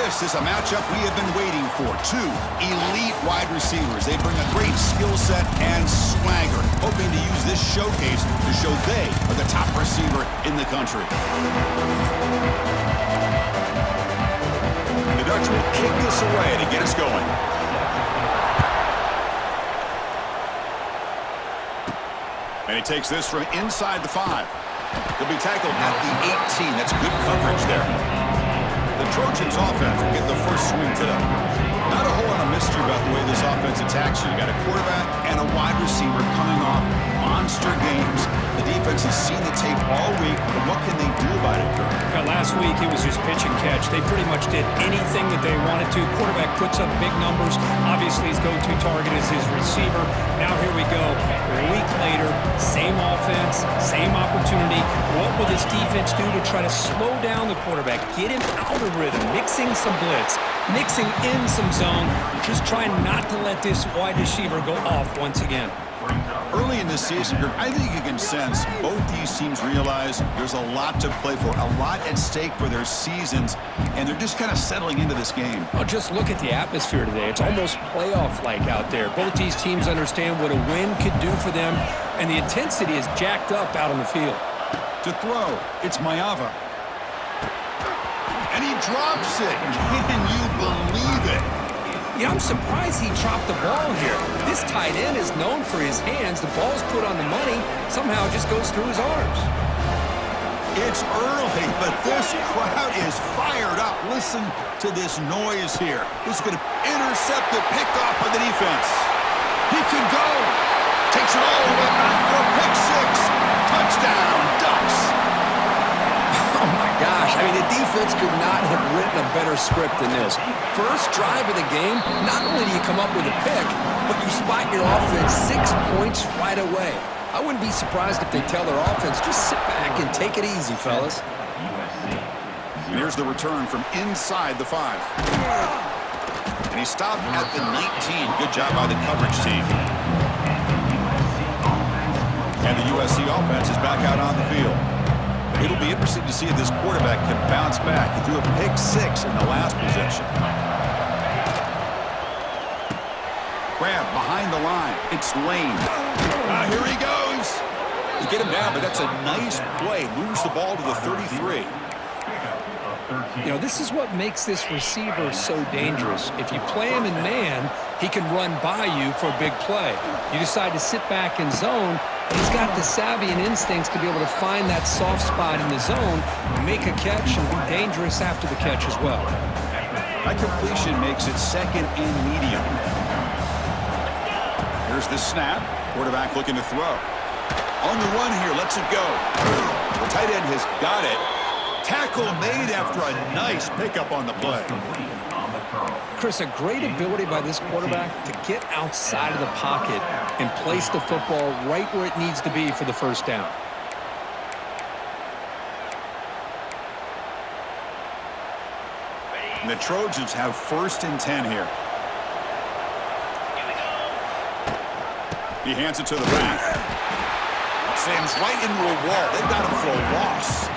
This is a matchup we have been waiting for. Two elite wide receivers. They bring a great skill set and swagger, hoping to use this showcase to show they are the top receiver in the country. The Ducks will kick this away to get us going. And he takes this from inside the 5. He'll be tackled at the 18. That's good coverage there. The Trojans offense will get the first swing today. Not a whole lot of mystery about the way this offense attacks you. You got a quarterback and a wide receiver coming off monster games. The defense has seen the tape all week, but what can they do about it, Kurt? Last week, it was just pitch and catch. They pretty much did anything that they wanted to. Quarterback puts up big numbers. Obviously, his go-to target is his receiver. Now here we go. A week later, same offense, same opportunity. What will this defense do to try to slow down the quarterback, get him out of rhythm, mixing some blitz, mixing in some zone, just trying not to let this wide receiver go off once again. Early in this season, I think you can sense both these teams realize there's a lot to play for, a lot at stake for their seasons, and they're just kind of settling into this game. Oh, just look at the atmosphere today. It's almost playoff-like out there. Both these teams understand what a win could do for them, and the intensity is jacked up out on the field. To throw, it's Mayava. And he drops it. Can you believe it? Yeah, I'm surprised he dropped the ball here. This tight end is known for his hands. The ball's put on the money. Somehow it just goes through his arms. It's early, but this crowd is fired up. Listen to this noise here. This is going to intercept the pickoff by the defense. He can go. Takes it all the way back for a pick 6. Touchdown, Ducks. Oh, my gosh. I mean, the defense could not have written a better script than this. First drive of the game, not only do you come up with a pick, but you spot your offense 6 points right away. I wouldn't be surprised if they tell their offense, just sit back and take it easy, fellas. And here's the return from inside the 5. And he stopped at the 19. Good job by the coverage team. And the USC offense is back out on the field. It'll be interesting to see if this quarterback can bounce back. He threw a pick 6 in the last possession. Grab behind the line. It's Lane. Here he goes. You get him down, but that's a nice play. Moves the ball to the 33. You know, this is what makes this receiver so dangerous. If you play him in man, he can run by you for a big play. You decide to sit back in zone, he's got the savvy and instincts to be able to find that soft spot in the zone, make a catch, and be dangerous after the catch as well. That completion makes it second and medium. Here's the snap. Quarterback looking to throw. On the run here, lets it go. The tight end has got it. Tackle made after a nice pickup on the play. Chris, a great ability by this quarterback to get outside of the pocket and place the football right where it needs to be for the first down. And the Trojans have 1st and 10 here. He hands it to the back. Sam's right into a wall. They've got him for a loss.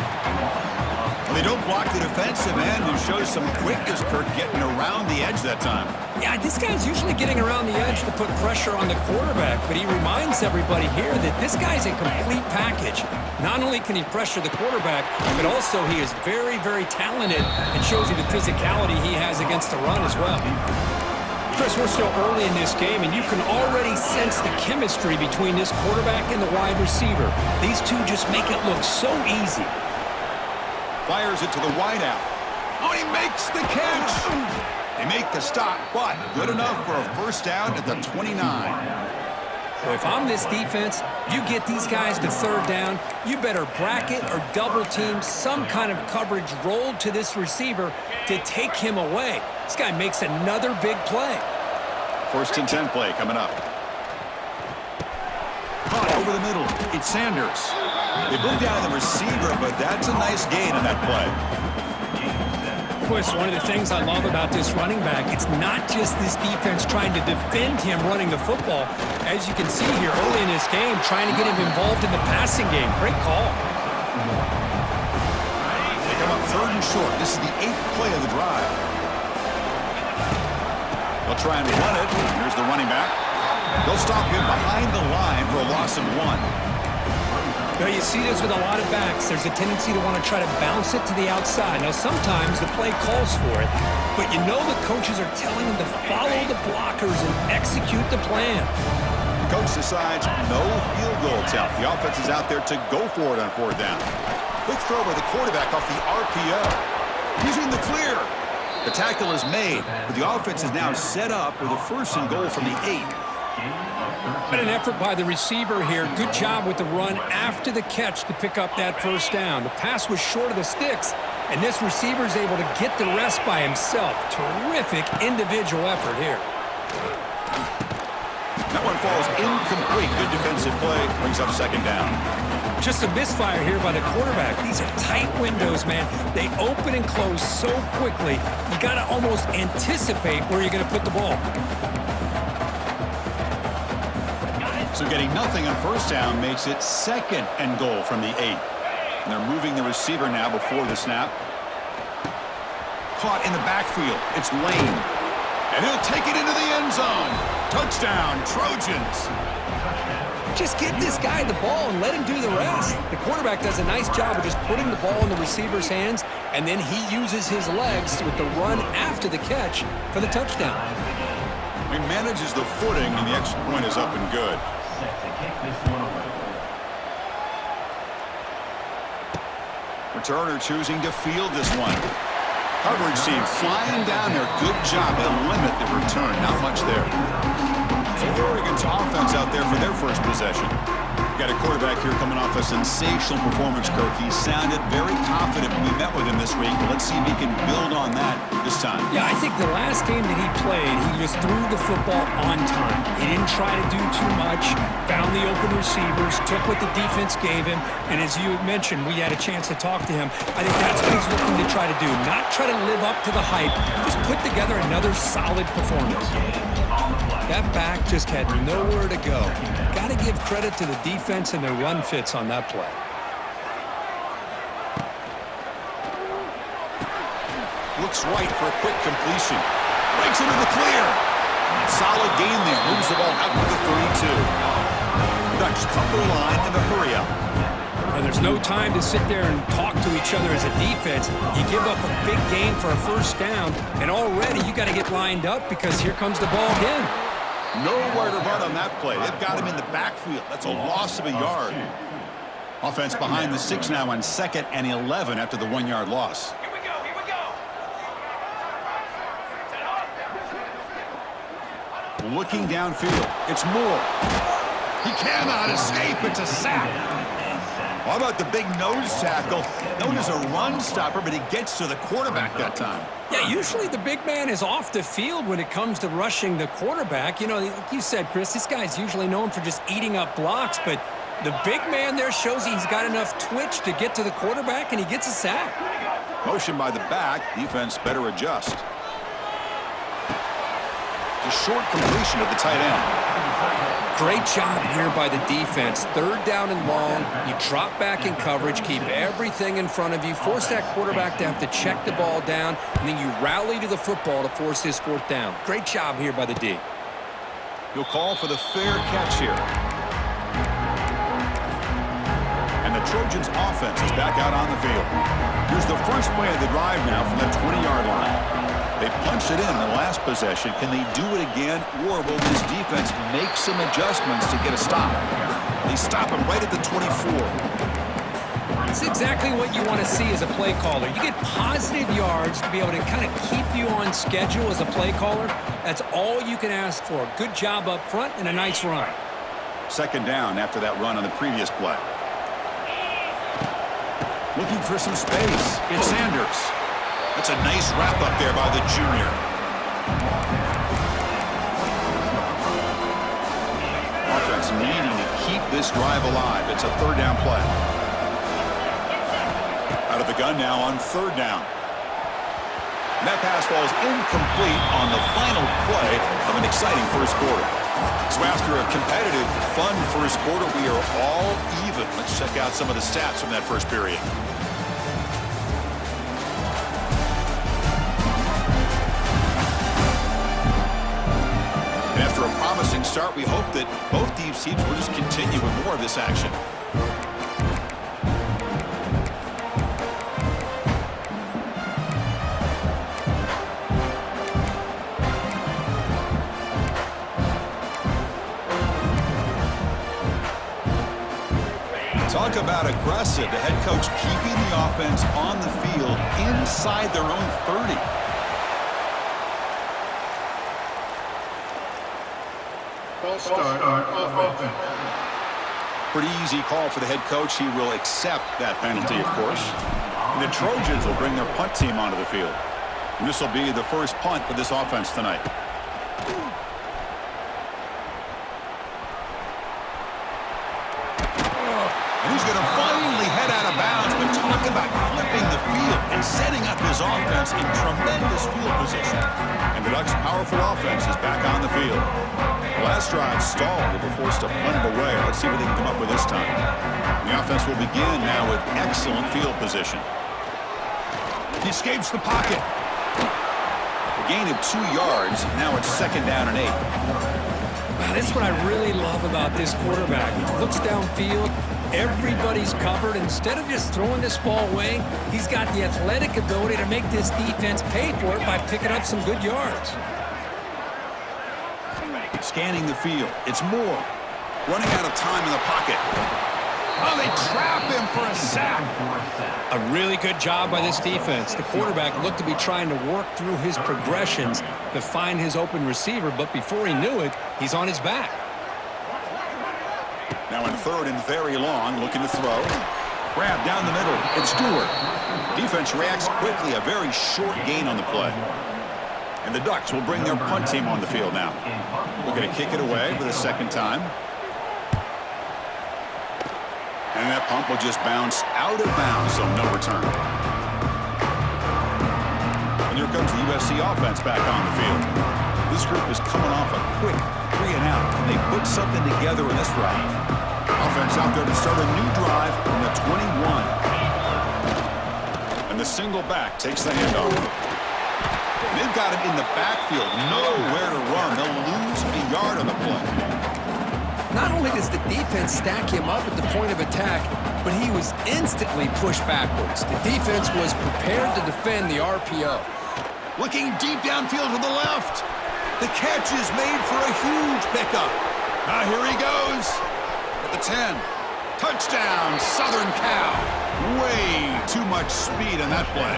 They don't block the defensive end, who shows some quickness, Kirk, getting around the edge that time. Yeah, this guy's usually getting around the edge to put pressure on the quarterback, but he reminds everybody here that this guy's a complete package. Not only can he pressure the quarterback, but also he is very, very talented and shows you the physicality he has against the run as well. Chris, we're still early in this game, and you can already sense the chemistry between this quarterback and the wide receiver. These two just make it look so easy. Fires it to the wideout. Oh, he makes the catch. They make the stop, but good enough for a first down at the 29. Well, if I'm this defense, you get these guys to 3rd down, you better bracket or double team some kind of coverage rolled to this receiver to take him away. This guy makes another big play. 1st and 10 play coming up. Caught over the middle. It's Sanders. They moved down the receiver, but that's a nice gain on that play. Chris, one of the things I love about this running back, it's not just this defense trying to defend him running the football. As you can see here early in this game, trying to get him involved in the passing game. Great call. They come up 3rd and short. This is the 8th play of the drive. They'll try and run it. Here's the running back. They'll stop him behind the line for a loss of 1. Now, you see this with a lot of backs. There's a tendency to want to try to bounce it to the outside. Now, sometimes the play calls for it, but you know the coaches are telling them to follow the blockers and execute the plan. Coach decides no field goal attempt. The offense is out there to go for it on 4th down. Quick throw by the quarterback off the RPO. Using the clear. The tackle is made, but the offense is now set up with a 1st and goal from the 8. An effort by the receiver here. Good job with the run after the catch to pick up that 1st down. The pass was short of the sticks, and this receiver is able to get the rest by himself. Terrific individual effort here. That one falls incomplete. Good defensive play. Brings up 2nd down. Just a misfire here by the quarterback. These are tight windows, man. They open and close so quickly. You got to almost anticipate where you're going to put the ball. So getting nothing on 1st down makes it 2nd and goal from the 8. And they're moving the receiver now before the snap. Caught in the backfield. It's Lane. And he'll take it into the end zone. Touchdown, Trojans. Just get this guy the ball and let him do the rest. The quarterback does a nice job of just putting the ball in the receiver's hands, and then he uses his legs with the run after the catch for the touchdown. He manages the footing, and the extra point is up and good. Returner choosing to field this one. Coverage team flying down there. Good job to limit the return. Not much there. So Oregon's offense out there for their 1st possession. Got a quarterback here coming off a sensational performance, Kirk. He sounded very confident when we met with him this week. Let's see if he can build on that this time. Yeah, I think the last game that he played, he just threw the football on time. He didn't try to do too much, found the open receivers, took what the defense gave him, and as you mentioned, we had a chance to talk to him. I think that's what he's looking to try to do, not try to live up to the hype, just put together another solid performance. That back just had nowhere to go. Got to give credit to the defense and their run fits on that play. Looks right for a quick completion. Breaks into the clear. Solid gain there. Moves the ball out to the 32. Ducks come to the line in the hurry up. And there's no time to sit there and talk to each other as a defense. You give up a big gain for a 1st down, and already you got to get lined up because here comes the ball again. Nowhere to run on that play. They've got him in the backfield. That's a loss of a yard. Offense behind the 6 now on 2nd and 11 after the 1-yard loss. Here we go, here we go. Looking downfield. It's Moore. He cannot escape. It's a sack. How about the big nose tackle? Known as a run stopper, but he gets to the quarterback that time. Yeah, usually the big man is off the field when it comes to rushing the quarterback. You know, like you said, Chris, this guy's usually known for just eating up blocks, but the big man there shows he's got enough twitch to get to the quarterback, and he gets a sack. Motion by the back. Defense better adjust. The short completion of the tight end. Great job here by the defense. 3rd down and long. You drop back in coverage, keep everything in front of you, force that quarterback to have to check the ball down, and then you rally to the football to force his 4th down. Great job here by the D. You'll call for the fair catch here. And the Trojans offense is back out on the field. Here's the first play of the drive now from the 20-yard line. They punched it in the last possession. Can they do it again, or will this defense make some adjustments to get a stop? They stop him right at the 24. It's exactly what you want to see as a play caller. You get positive yards to be able to kind of keep you on schedule as a play caller. That's all you can ask for. Good job up front and a nice run. 2nd down after that run on the previous play. Looking for some space. It's Sanders. That's a nice wrap up there by the junior. Offense needing to keep this drive alive. It's a 3rd down play. Out of the gun now on 3rd down. And that pass falls incomplete on the final play of an exciting 1st quarter. So after a competitive, fun 1st quarter, we are all even. Let's check out some of the stats from that 1st period. promising start. We hope that both these teams will just continue with more of this action. Talk about aggressive. The head coach keeping the offense on the field inside their own 30. Pretty easy call for the head coach. He will accept that penalty, of course. And the Trojans will bring their punt team onto the field. And this will be the first punt for this offense tonight. And he's going to finally head out of bounds, but talk about flipping the field and setting up his offense in tremendous field position. And the Ducks' powerful offense is back on the field. The last drive stalled. They were forced to punt it away. Let's see what they can come up with this time. The offense will begin now with excellent field position. He escapes the pocket. A gain of 2 yards. Now it's 2nd down and 8. This is what I really love about this quarterback. He looks downfield. Everybody's covered. Instead of just throwing this ball away, he's got the athletic ability to make this defense pay for it by picking up some good yards. Scanning the field. It's Moore. Running out of time in the pocket. Oh, they trap him for a sack. A really good job by this defense. The quarterback looked to be trying to work through his progressions to find his open receiver, but before he knew it, he's on his back. Now in 3rd and very long, looking to throw. Grab down the middle. It's Stewart. Defense reacts quickly. A very short gain on the play. And the Ducks will bring their punt team on the field now. Looking to kick it away for the 2nd time. And that pump will just bounce out of bounds, so no return. And here comes the USC offense back on the field. This group is coming off a quick 3 and out. Can they put something together in this drive? Offense out there to start a new drive from the 21. And the single back takes the handoff. They've got it in the backfield. Nowhere to run. They'll lose a yard on the play. Not only does the defense stack him up at the point of attack, but he was instantly pushed backwards. The defense was prepared to defend the RPO. Looking deep downfield to the left. The catch is made for a huge pickup. Now here he goes. At the 10. Touchdown, Southern Cal. Way too much speed on that play.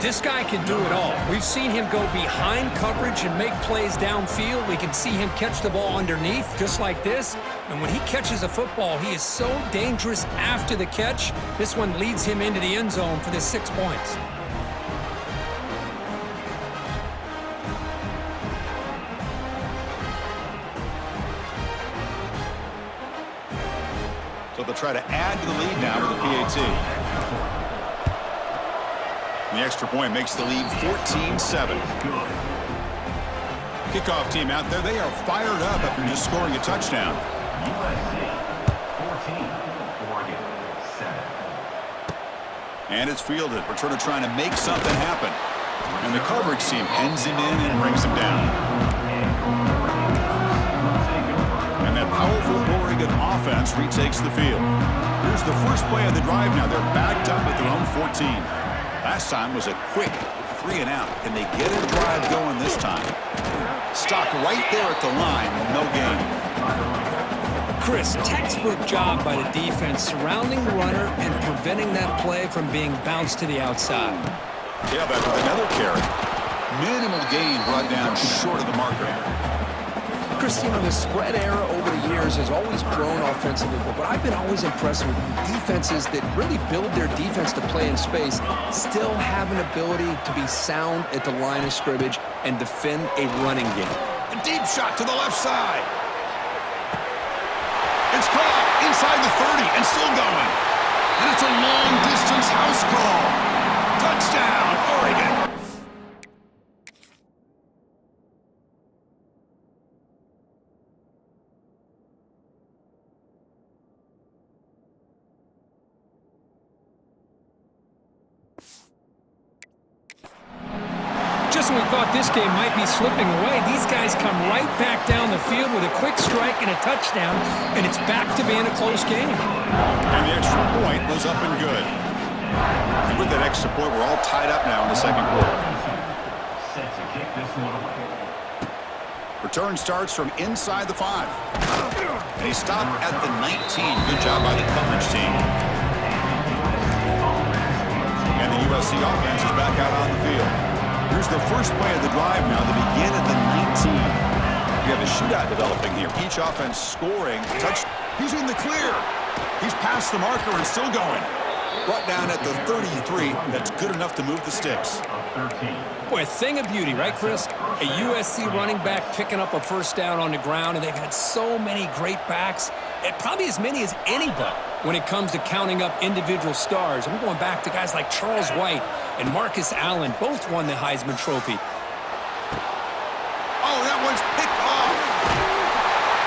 This guy can do it all. We've seen him go behind coverage and make plays downfield. We can see him catch the ball underneath, just like this. And when he catches a football, he is so dangerous after the catch. This one leads him into the end zone for the 6 points. So they'll try to add to the lead now with the PAT. And the extra point makes the lead 14-7. Kickoff team out there, they are fired up after just scoring a touchdown. USC 14, Oregon 7. And it's fielded. Returner trying to make something happen. And the coverage team ends him in and brings him down. And that powerful Oregon offense retakes the field. Here's the first play of the drive now. They're backed up at their own 14. Last time was a quick 3 and out. Can they get a drive going this time? Stock right there at the line. No gain. Chris, textbook job by the defense surrounding the runner and preventing that play from being bounced to the outside. Yeah, but with another carry. Minimal gain brought down short of the marker. Chris, you know, the spread era over the years has always grown offensively, but what I've been always impressed with defenses that really build their defense to play in space still have an ability to be sound at the line of scrimmage and defend a running game. A deep shot to the left side. It's caught inside the 30 and still going. And it's a long-distance house call. Touchdown, Oregon. Just when we thought this game might be slipping away, these guys come right back down the field with a quick strike and a touchdown, and it's back to being a close game. And the extra point was up and good. And with that extra point, we're all tied up now in the second quarter. Set to kick this one away. Return starts from inside the 5. And he stopped at the 19. Good job by the coverage team. And the USC offense is back out on the field. Here's the first play of the drive now. They begin at the 19. We have a shootout developing here. Each offense scoring. Touch. He's in the clear. He's past the marker and still going. Brought down at the 33. That's good enough to move the sticks. Boy, a thing of beauty, right, Chris? A USC running back picking up a first down on the ground, and they've had so many great backs, and probably as many as anybody when it comes to counting up individual stars. I'm going back to guys like Charles White and Marcus Allen. Both won the Heisman Trophy. Oh, that one's picked off.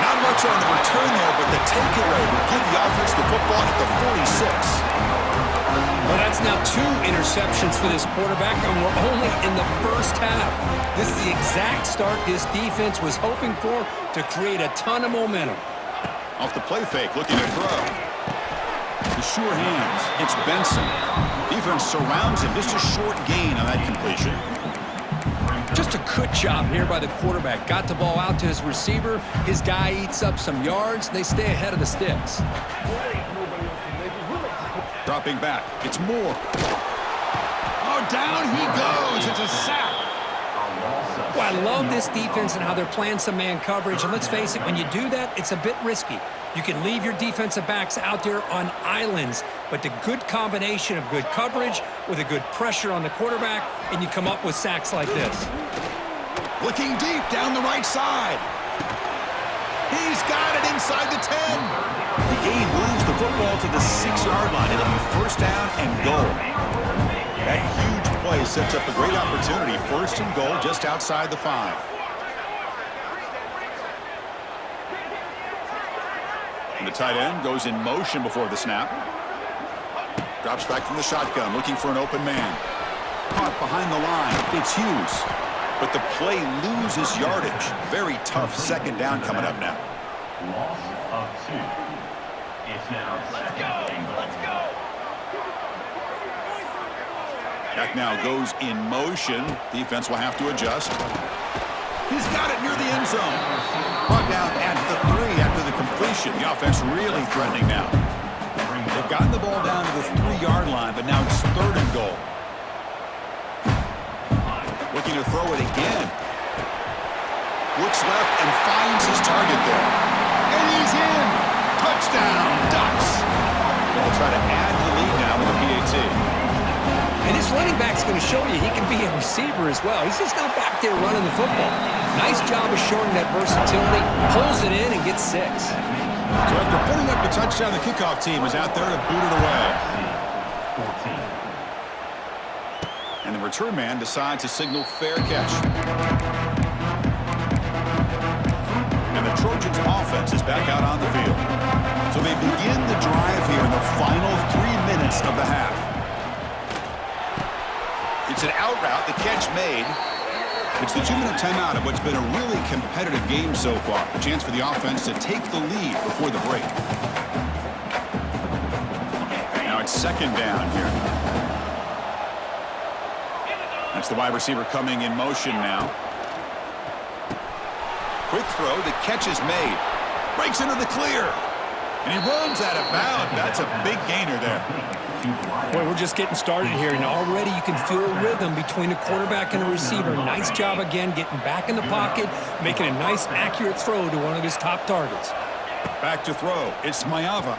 Not much on the return there, but the takeaway will give the offense the football at the 46. Well, that's now 2 interceptions for this quarterback, and we're only in the first half. This is the exact start this defense was hoping for to create a ton of momentum. Off the play fake, looking to throw. The sure hands. It's Benson. Defense surrounds him. Just a short gain on that completion. Just a good job here by the quarterback. Got the ball out to his receiver. His guy eats up some yards. They stay ahead of the sticks. Dropping back. It's Moore. Oh, down he goes. It's a sack. Well, I love this defense and how they're playing some man coverage. And let's face it, when you do that, it's a bit risky. You can leave your defensive backs out there on islands, but the good combination of good coverage with a good pressure on the quarterback, and you come up with sacks like this. Looking deep down the right side. He's got it inside the 10. The game moves the football to the 6-yard line. It'll be first down and goal. That huge play sets up a great opportunity. First and goal just outside the 5. And the tight end goes in motion before the snap. Drops back from the shotgun, looking for an open man. Caught behind the line. It's Hughes. But the play loses yardage. Very tough second down coming up now. Loss of 2. It's now second and goal. Back now goes in motion. Defense will have to adjust. He's got it near the end zone. Brought down at the 3 after the completion. The offense really threatening now. They've gotten the ball down to the 3-yard line, but now it's third and goal. Looking to throw it again. Looks left and finds his target there. And he's in. Touchdown, Ducks. They'll try to add to the lead now with a PAT. And this running back's going to show you he can be a receiver as well. He's just not back there running the football. Nice job of showing that versatility. Pulls it in and gets 6. So after putting up the touchdown, the kickoff team is out there to boot it away. 14. And the return man decides to signal fair catch. And the Trojans offense is back out on the field. So they begin the drive here in the final 3 minutes of the half. It's an out route, the catch made. It's the 2-minute timeout of what's been a really competitive game so far. A chance for the offense to take the lead before the break. Now it's second down here. That's the wide receiver coming in motion now. Quick throw, the catch is made. Breaks into the clear. And he runs out of bounds. That's a big gainer there. Boy, we're just getting started here, and already you can feel a rhythm between the quarterback and the receiver. Nice job again getting back in the pocket, making a nice, accurate throw to one of his top targets. Back to throw. It's Mayava.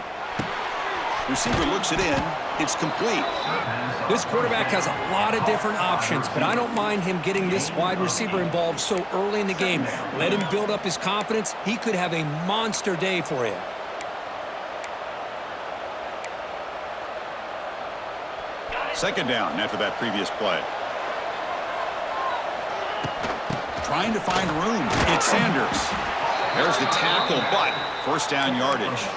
Receiver looks it in. It's complete. This quarterback has a lot of different options, but I don't mind him getting this wide receiver involved so early in the game. Let him build up his confidence. He could have a monster day for you. Second down after that previous play. Trying to find room. It's Sanders. There's the tackle, but first down yardage.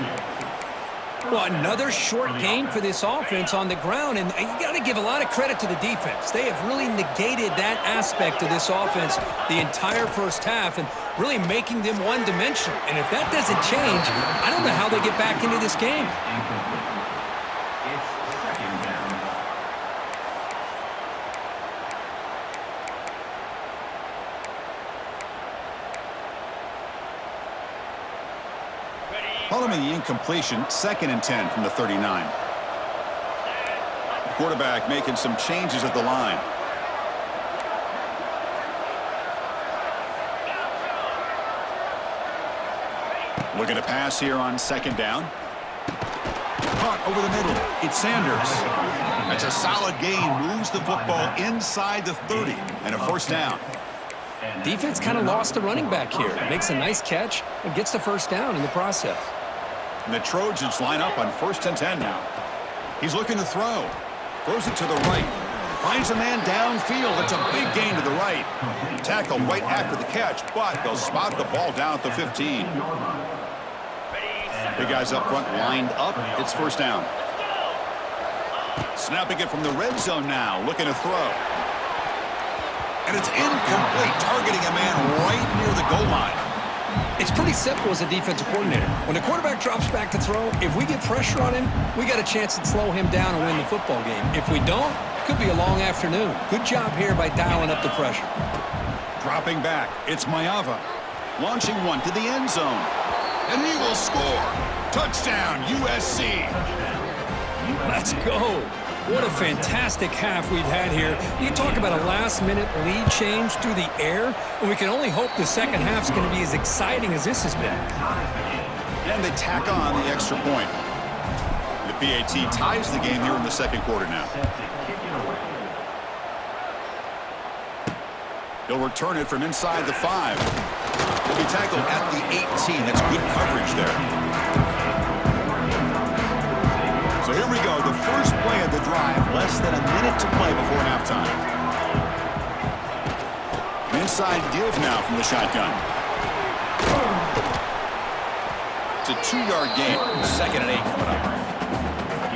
Well, another short game for this offense on the ground, and you got to give a lot of credit to the defense. They have really negated that aspect of this offense the entire first half and really making them one-dimensional. And if that doesn't change, I don't know how they get back into this game. It's second down. Following the incompletion, 2nd and 10 from the 39. The quarterback making some changes at the line. Looking to pass here on 2nd down. Caught over the middle. It's Sanders. That's a solid gain. Moves the football inside the 30 and a 1st down. Defense kind of lost the running back here. Makes a nice catch and gets the 1st down in the process. And the Trojans line up on 1st and 10 now. He's looking to throw. Throws it to the right. Finds a man downfield. That's a big gain to the right. Tackle right after the catch, but they'll spot the ball down at the 15. Big guys up front lined up. It's 1st down. Snapping it from the red zone now. Looking to throw. And it's incomplete, targeting a man right near the goal line. It's pretty simple as a defensive coordinator. When the quarterback drops back to throw, if we get pressure on him, we got a chance to slow him down and win the football game. If we don't, could be a long afternoon. Good job here by dialing up the pressure. Dropping back, it's Mayava. Launching one to the end zone. And he will score. Touchdown, USC. Let's go. What a fantastic half we've had here. You talk about a last-minute lead change through the air, and we can only hope the second half's going to be as exciting as this has been. And they tack on the extra point. The PAT ties the game here in the 2nd quarter now. He'll return it from inside the 5. He'll be tackled at the 18. That's good coverage there. So here we go, the first play of the drive, less than a minute to play before halftime. An inside give now from the shotgun. It's a 2-yard gain, 2nd and 8 coming up.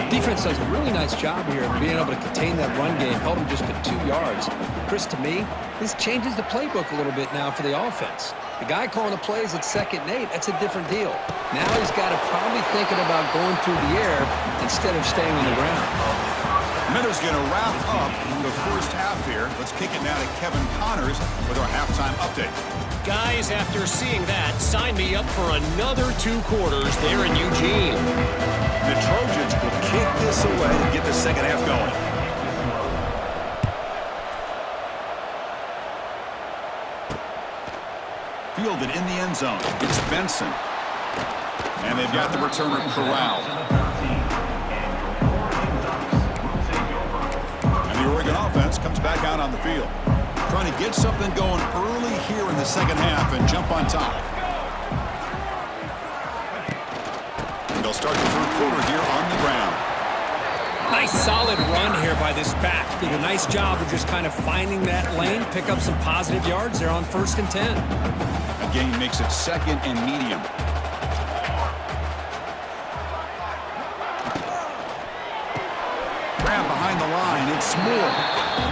Defense does a really nice job here of being able to contain that run game, held him just to 2 yards. Chris, to me, this changes the playbook a little bit now for the offense. The guy calling the plays at 2nd and 8, that's a different deal. Now he's got to probably thinking about going through the air instead of staying on the ground. Miller's going to wrap up the first half here. Let's kick it now to Kevin Connors with our halftime update. Guys, after seeing that, sign me up for another 2 quarters there in Eugene. The Trojans will kick this away and get the second half going. Fielded in the end zone. It's Benson. And they've got the returner corralled. And the Oregon offense comes back out on the field. Trying to get something going early here in the second half and jump on top. And they'll start the 3rd quarter here on the ground. Nice solid run here by this back. Did a nice job of just kind of finding that lane, pick up some positive yards there on 1st and 10. A gain makes it 2nd and medium. Grab behind the line. It's Moore.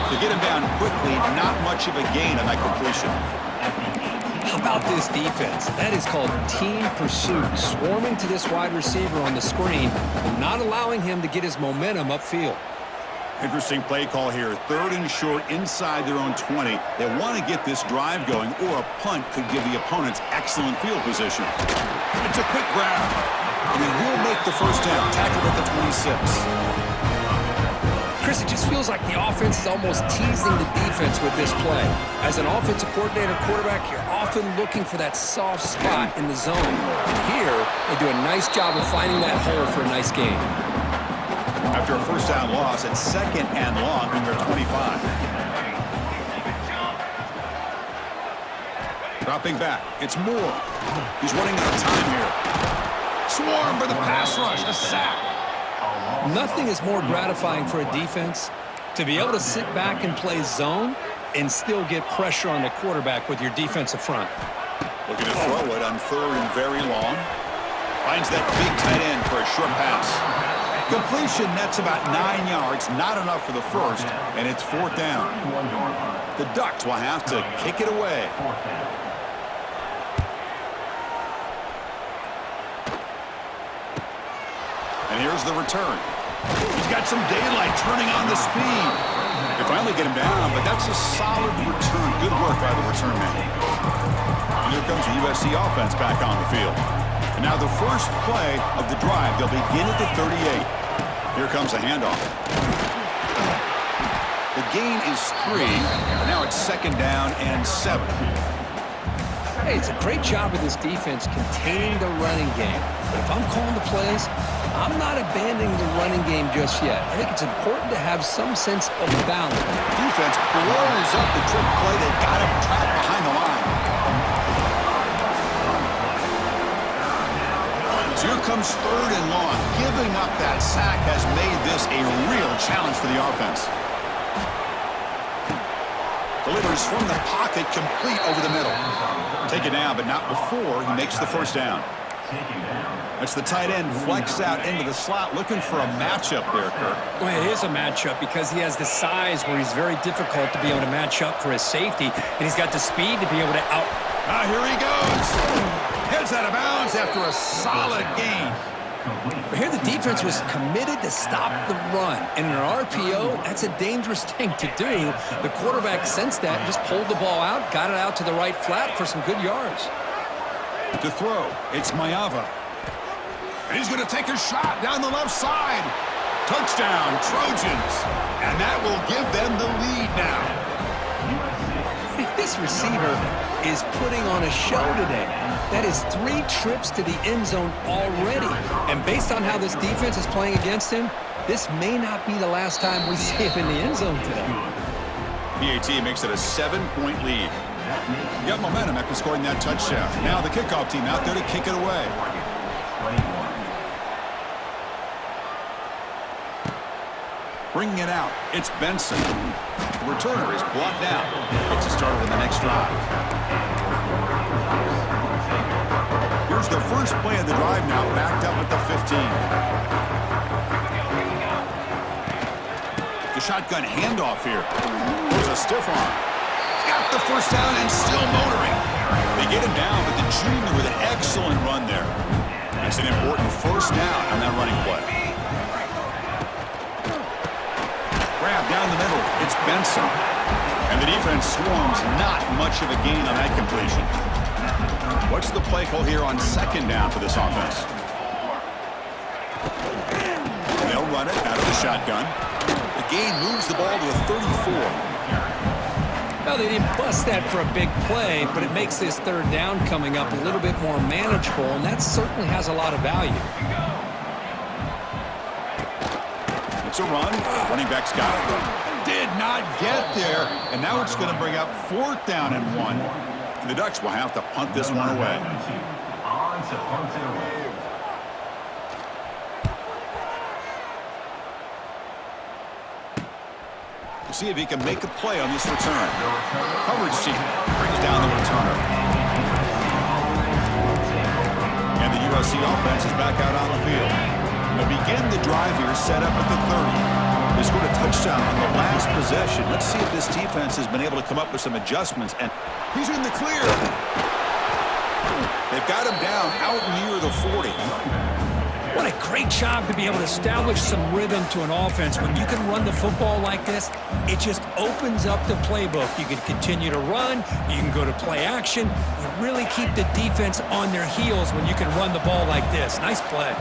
To get him down quickly, not much of a gain on that completion. How about this defense? That is called team pursuit. Swarming to this wide receiver on the screen and not allowing him to get his momentum upfield. Interesting play call here. 3rd and short inside their own 20. They want to get this drive going, or a punt could give the opponents excellent field position. It's a quick grab. And he will make the 1st down. Tackled at the 26. Chris, it just feels like the offense is almost teasing the defense with this play. As an offensive coordinator quarterback, you're often looking for that soft spot in the zone. And here, they do a nice job of finding that hole for a nice gain. After a 1st down loss, it's 2nd and long from their 25. Dropping back, it's Moore. He's running out of time here. Swarm for the pass rush, a sack. Nothing is more gratifying for a defense to be able to sit back and play zone and still get pressure on the quarterback with your defensive front. Looking to throw it on 3rd and very long. Finds that big tight end for a short pass. Completion nets about 9 yards, not enough for the first, and it's 4th down. The Ducks will have to kick it away. And here's the return. He's got some daylight turning on the speed. They finally get him down, but that's a solid return. Good work by the return man. And here comes the USC offense back on the field. And now the first play of the drive. They'll begin at the 38. Here comes a handoff. The gain is 3. Now it's 2nd down and 7. Hey, it's a great job of this defense containing the running game. But if I'm calling the plays, I'm not abandoning the running game just yet. I think it's important to have some sense of balance. Defense blows up the trick play. They've got him trapped behind the line. So here comes 3rd and long. Giving up that sack has made this a real challenge for the offense. Delivers from the pocket, complete over the middle. Take it down, but not before he makes the first down. That's the tight end flex out into the slot, looking for a matchup there, Kirk. Well, it is a matchup because he has the size where he's very difficult to be able to match up for his safety, and he's got the speed to be able to out. Ah, here he goes. Heads out of bounds after a solid gain. But here the defense was committed to stop the run. And in an RPO, that's a dangerous thing to do. The quarterback sensed that and just pulled the ball out, got it out to the right flat for some good yards. To throw, it's Mayava. And he's going to take a shot down the left side. Touchdown, Trojans. And that will give them the lead now. This receiver is putting on a show today. That is 3 trips to the end zone already. And based on how this defense is playing against him, this may not be the last time we see him in the end zone today. PAT makes it a 7-point lead. Got momentum after scoring that touchdown. Now the kickoff team out there to kick it away. Bringing it out, it's Benson. The returner is blocked out. Gets a started on the next drive. Here's the first play of the drive now, backed up at the 15. The shotgun handoff here. There's a stiff arm. Got the first down and still motoring. They get him down, but the junior with an excellent run there. That's an important first down on that running play. Grab down the middle. It's Benson. And the defense swarms, not much of a gain on that completion. What's the play call here on 2nd down for this offense? They'll run it out of the shotgun. The gain moves the ball to the 34. Well, they didn't bust that for a big play, but it makes this 3rd down coming up a little bit more manageable, and that certainly has a lot of value. It's a run. Running back's got it. Did not get there, and now it's going to bring up 4th down and 1. And the Ducks will have to punt this one away. On to punt it away. We'll see if he can make a play on this return. Coverage team brings down the returner. And the USC offense is back out on the field. They'll begin the drive here, set up at the 30. They scored a touchdown on the last possession. Let's see if this defense has been able to come up with some adjustments. And he's in the clear. They've got him down out near the 40. What a great job to be able to establish some rhythm to an offense. When you can run the football like this, it just opens up the playbook. You can continue to run. You can go to play action. You really keep the defense on their heels when you can run the ball like this. Nice play.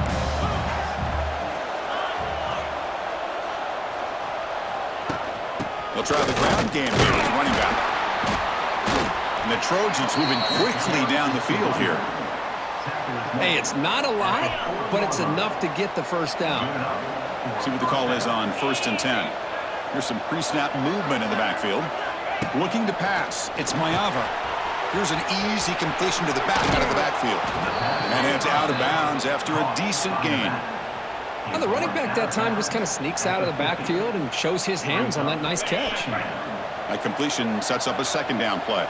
They'll try the ground game here with running back. And the Trojans moving quickly down the field here. Hey, it's not a lot, but it's enough to get the first down. See what the call is on 1st and 10. Here's some pre-snap movement in the backfield. Looking to pass. It's Mayava. Here's an easy completion to the back out of the backfield. And it's out of bounds after a decent gain. Now, the running back that time just kind of sneaks out of the backfield and shows his hands on that nice catch. That completion sets up a 2nd down play.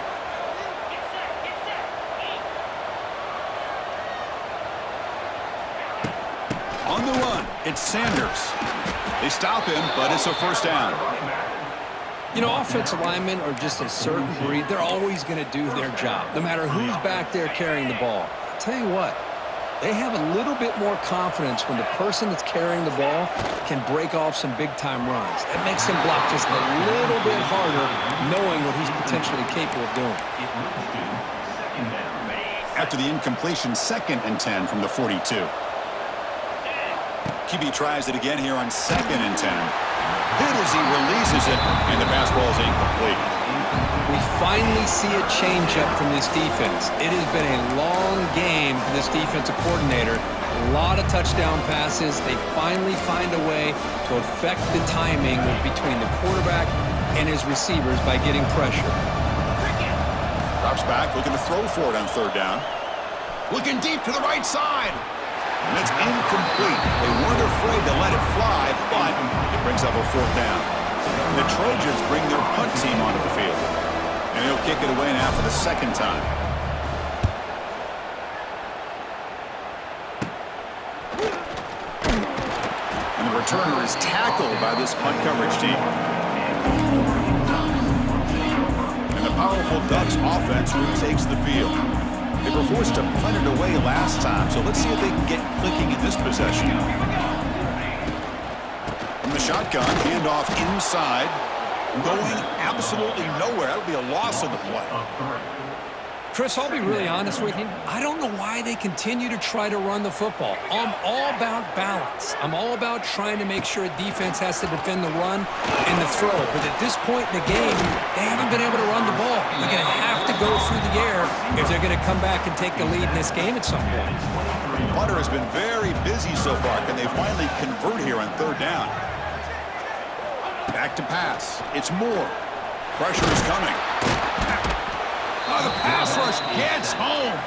On the run, it's Sanders. They stop him, but it's a first down. You know, offensive linemen are just a certain breed. They're always going to do their job, no matter who's back there carrying the ball. I'll tell you what, they have a little bit more confidence when the person that's carrying the ball can break off some big-time runs. It makes him block just a little bit harder, knowing what he's potentially capable of doing. After the incompletion, 2nd and 10 from the 42. QB tries it again here on 2nd and 10. Hit as he releases it, and the pass ball is incomplete. We finally see a change-up from this defense. It has been a long game for this defensive coordinator. A lot of touchdown passes. They finally find a way to affect the timing between the quarterback and his receivers by getting pressure. Drops back, looking to throw for it on 3rd down. Looking deep to the right side. And it's incomplete. They weren't afraid to let it fly, but it brings up a 4th down. The Trojans bring their punt team onto the field. And they'll kick it away now for the 2nd time. And the returner is tackled by this punt coverage team. And the powerful Ducks offense retakes the field. They were forced to punt it away last time, so let's see if they can get clicking in this possession. From the shotgun, handoff inside, going absolutely nowhere. That'll be a loss of the play. Chris, I'll be really honest with you. I don't know why they continue to try to run the football. I'm all about balance. I'm all about trying to make sure a defense has to defend the run and the throw. But at this point in the game, they haven't been able to run the ball. They're going to have to go through the air if they're going to come back and take the lead in this game at some point. Punter has been very busy so far. Can they finally convert here on 3rd down? Back to pass. It's Moore. Pressure is coming. Oh, the pass rush gets home.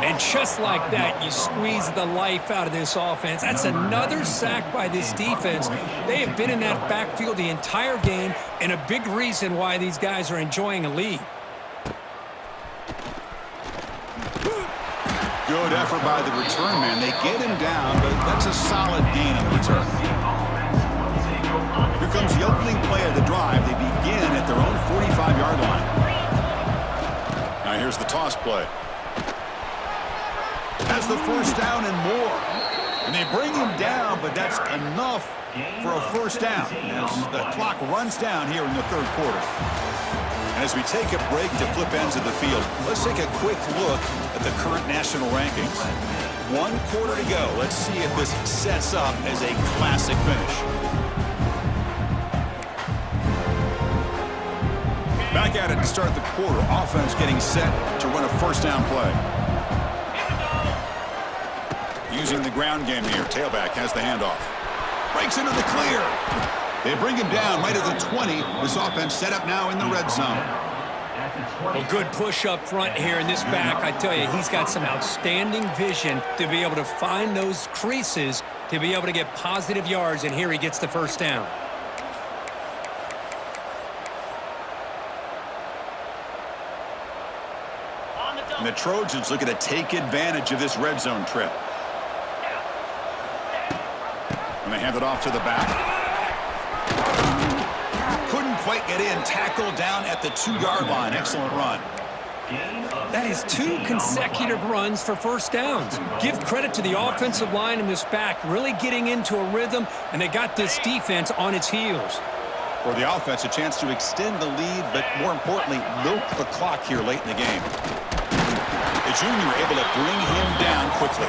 And just like that, you squeeze the life out of this offense. That's another sack by this defense. They have been in that backfield the entire game, and a big reason why these guys are enjoying a lead. Good effort by the return man. They get him down, but that's a solid gain on the return. Here comes the opening play of the drive. They begin at their own 45-yard line. Now here's the toss play. Has the first down and more. And they bring him down, but that's enough for a first down as the clock runs down here in the 3rd quarter. And as we take a break to flip ends of the field, let's take a quick look at the current national rankings. 1 quarter to go. Let's see if this sets up as a classic finish. Back at it to start the quarter. Offense getting set to run a first down play. Using the ground game here. Tailback has the handoff. Breaks into the clear. They bring him down right at the 20. This offense set up now in the red zone. A good push up front here in this back. I tell you, he's got some outstanding vision to be able to find those creases, to be able to get positive yards, and here he gets the first down. And the Trojans looking to take advantage of this red zone trip. And they hand it off to the back. Couldn't quite get in. Tackle down at the 2-yard line. Excellent run. That is 2 consecutive runs for first downs. Give credit to the offensive line and this back really getting into a rhythm, and they got this defense on its heels. For the offense, a chance to extend the lead, but more importantly, milk the clock here late in the game. The junior able to bring him down quickly.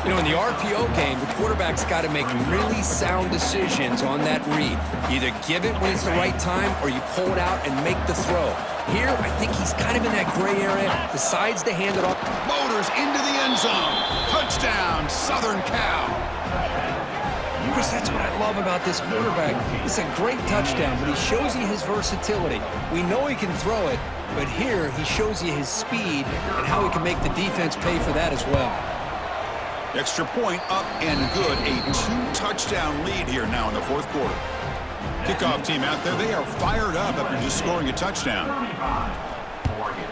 You know, in the RPO game, the quarterback's got to make really sound decisions on that read. Either give it when it's the right time or you pull it out and make the throw. Here, I think he's kind of in that gray area, decides to hand it off. Motors into the end zone. Touchdown, Southern Cal. Chris, that's what I love about this quarterback. It's a great touchdown, but he shows you his versatility. We know he can throw it, but here he shows you his speed and how he can make the defense pay for that as well. Extra point up and good. A 2-touchdown lead here now in the 4th quarter. Kickoff team out there, they are fired up after just scoring a touchdown. Oregon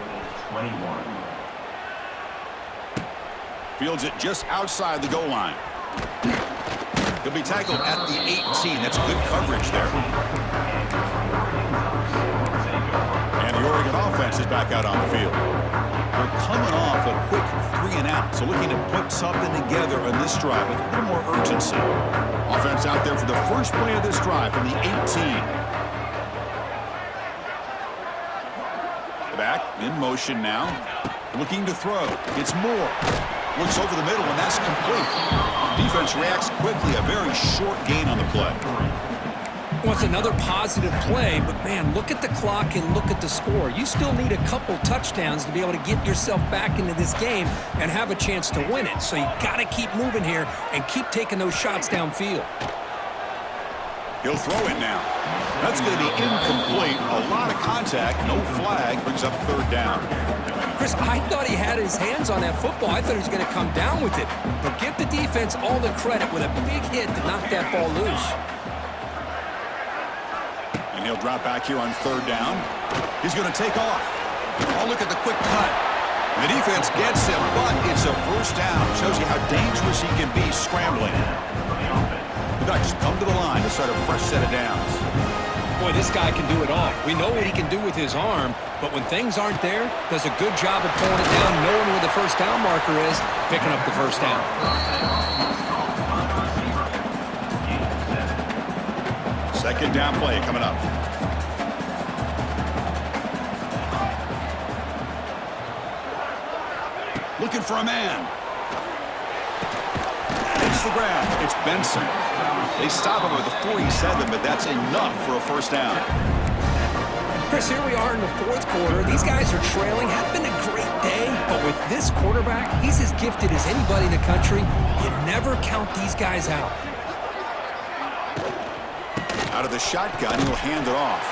21. Fields it just outside the goal line. He'll be tackled at the 18. That's good coverage there. And the Oregon offense is back out on the field. They're coming off a quick 3-and-out, so looking to put something together on this drive with a little more urgency. Offense out there for the first play of this drive from the 18. Back in motion now. Looking to throw. It's Moore. Looks over the middle, and that's complete. Defense reacts quickly. A very short gain on the play. Well, it's another positive play, but, man, look at the clock and look at the score. You still need a couple touchdowns to be able to get yourself back into this game and have a chance to win it. So you got to keep moving here and keep taking those shots downfield. He'll throw it now. That's going to be incomplete. A lot of contact. No flag. Brings up third down. Chris, I thought he had his hands on that football. I thought he was going to come down with it. But give the defense all the credit with a big hit to knock that ball loose. And he'll drop back here on third down. He's going to take off. Oh, look at the quick cut. The defense gets him, but it's a first down. Shows you how dangerous he can be scrambling. The Ducks come to the line to start a fresh set of downs. Boy, this guy can do it all. We know what he can do with his arm, but when things aren't there, does a good job of pulling it down, knowing where the first down marker is, picking up the first down. Second down play coming up. Looking for a man. It's the grab. It's Benson. They stop him with a 47, but that's enough for a first down. Chris, here we are in the fourth quarter. These guys are trailing. Had been a great day, but with this quarterback, he's as gifted as anybody in the country. You never count these guys out. Out of the shotgun, he'll hand it off.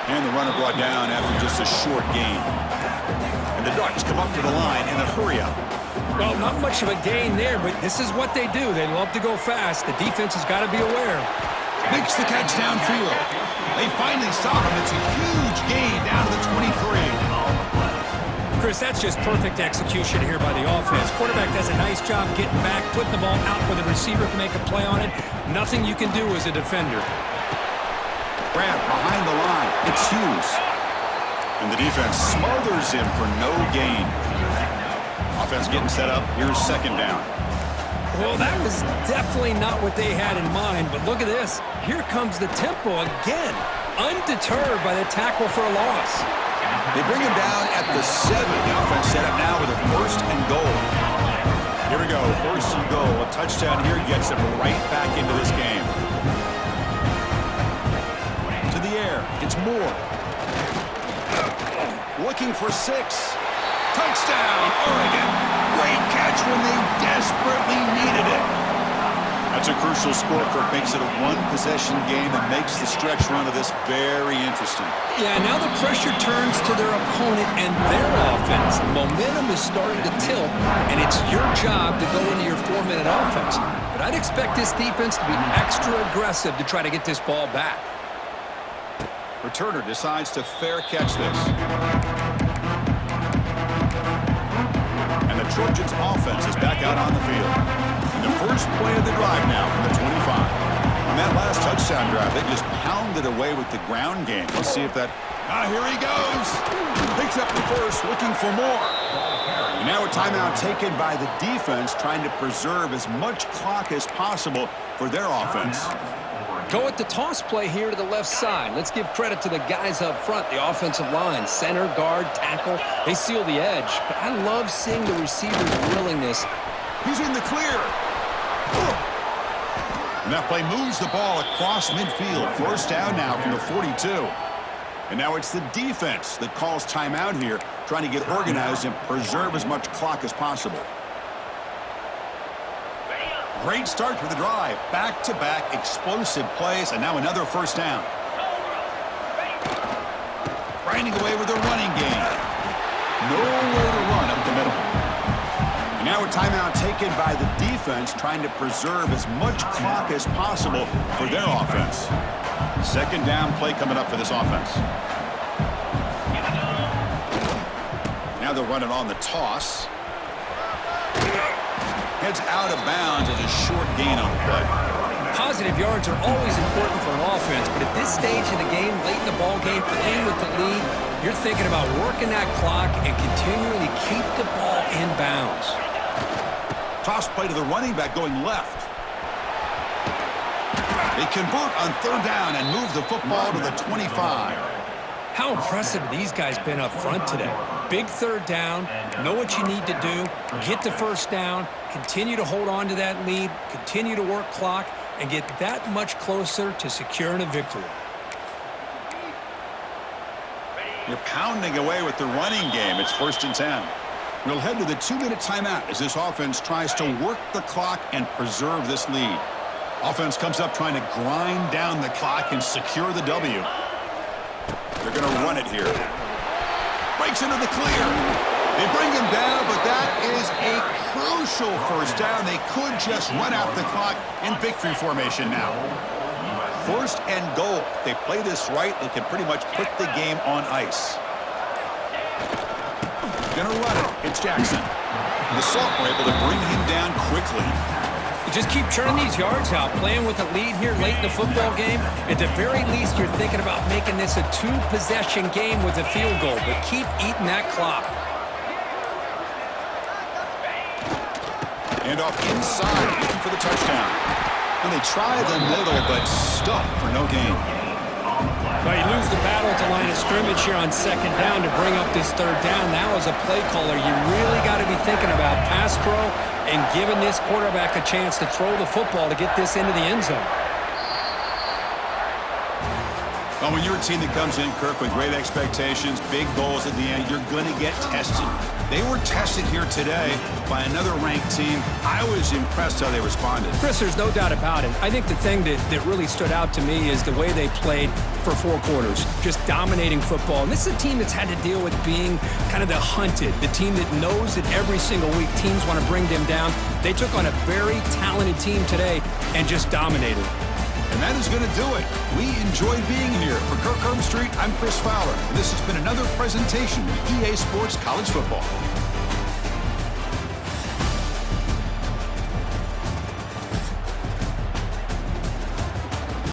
And the runner brought down after just a short gain. And the Ducks come up to the line in a hurry-up. Well, not much of a gain there, but this is what they do. They love to go fast. The defense has got to be aware. Makes the catch downfield. They finally stop him. It's a huge gain down to the 23. Chris, that's just perfect execution here by the offense. Quarterback does a nice job getting back, putting the ball out where the receiver can make a play on it. Nothing you can do as a defender. Grab behind the line. It's Hughes. And the defense smothers him for no gain. Offense getting set up. Here's second down. Well, that was definitely not what they had in mind, but look at this. Here comes the tempo again, undeterred by the tackle for a loss. They bring him down at the 7. The offense set up now with a first and goal. Here we go, first and goal. A touchdown here gets him right back into this game. To the air, it's Moore. Looking for 6. Touchdown, Oregon. Great catch when they desperately needed it. That's a crucial score. Kirk makes it a one-possession game and makes the stretch run of this very interesting. Yeah, now the pressure turns to their opponent and their offense. The momentum is starting to tilt, and it's your job to go into your 4-minute offense. But I'd expect this defense to be extra aggressive to try to get this ball back. Returner decides to fair catch this. And the Trojans' offense is back out on the field. And the first play of the drive now from the 25. On that last touchdown drive, they just pounded away with the ground game. Let's see if that... here he goes. Picks up the first, looking for more. And now a timeout taken by the defense, trying to preserve as much clock as possible for their offense. Go at the toss play here to the left side. Let's give credit to the guys up front, the offensive line, center, guard, tackle. They seal the edge. But I love seeing the receiver's willingness. He's in the clear. And that play moves the ball across midfield. First down now from the 42. And now it's the defense that calls timeout here, trying to get organized and preserve as much clock as possible. Great start for the drive. Back-to-back explosive plays, and now another first down. Grinding away with a running game. Nowhere to run up the middle. And now a timeout taken by the defense, trying to preserve as much clock as possible for their offense. Second down play coming up for this offense. Now they're running on the toss. Heads out of bounds as a short gain on the play. positive yards are always important for an offense, but at this stage of the game, late in the ball game, playing with the lead, you're thinking about working that clock and continuing to keep the ball in bounds. Toss play to the running back going left. They convert on third down and move the football to the 25. How impressive have these guys been up front today? Big third down, know what you need to do, get the first down, continue to hold on to that lead, continue to work clock, and get that much closer to securing a victory. You're pounding away with the running game. It's 1st and 10. We'll head to the 2-minute timeout as this offense tries to work the clock and preserve this lead. Offense comes up trying to grind down the clock and secure the W. They're going to run it here. Breaks into the clear. They bring him down, but that is a crucial first down. They could just run out the clock in victory formation now. 1st and goal. If they play this right, they can pretty much put the game on ice. Gonna run it. It's Jackson. The Salt were able to bring him down quickly. Just keep churning these yards out, playing with a lead here late in the football game. At the very least, you're thinking about making this a 2-possession game with a field goal, but keep eating that clock. And off inside, looking for the touchdown. And they try the middle, but stuck for no gain. Well, you lose the battle at the line of scrimmage here on 2nd down to bring up this 3rd down. Now, as a play caller, you really got to be thinking about pass pro and giving this quarterback a chance to throw the football to get this into the end zone. Well, when you're a team that comes in, Kirk, with great expectations, big goals at the end, you're going to get tested. They were tested here today by another ranked team. I was impressed how they responded. Chris, there's no doubt about it. I think the thing that really stood out to me is the way they played for 4 quarters, just dominating football. And this is a team that's had to deal with being kind of the hunted, the team that knows that every single week teams want to bring them down. They took on a very talented team today and just dominated. And that is going to do it. We enjoyed being here. For Kirk Herbstreit, I'm Chris Fowler. And this has been another presentation of EA Sports College Football.